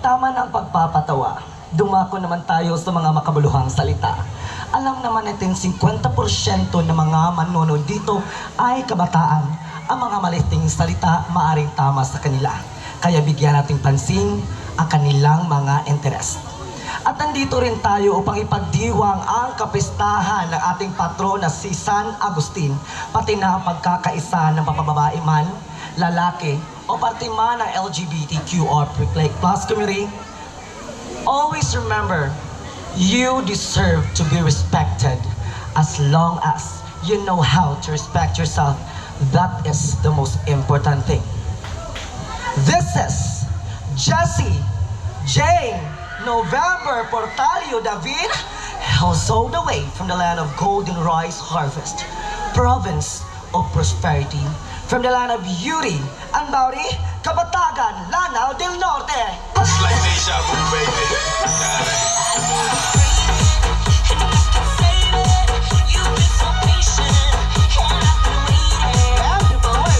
Tama na ang pagpapatawa. Dumako naman tayo sa mga makabuluhang salita. Alam naman natin 50% ng mga manonood dito ay kabataan. Ang mga maliting salita maaring tama sa kanila. Kaya bigyan natin pansin ang kanilang mga interes. At nandito rin tayo upang ipagdiwang ang kapistahan ng ating patron na si San Agustin, pati na ang pagkakaisa ng papababae man, lalaki, o parte man ng LGBTQ or plus community. Always remember, you deserve to be respected as long as you know how to respect yourself. That is the most important thing. This is Jesse, Jane, November, Portalio, David, hails all the way from the land of golden rice harvest, province of prosperity, from the land of beauty and bounty, Kapatagan,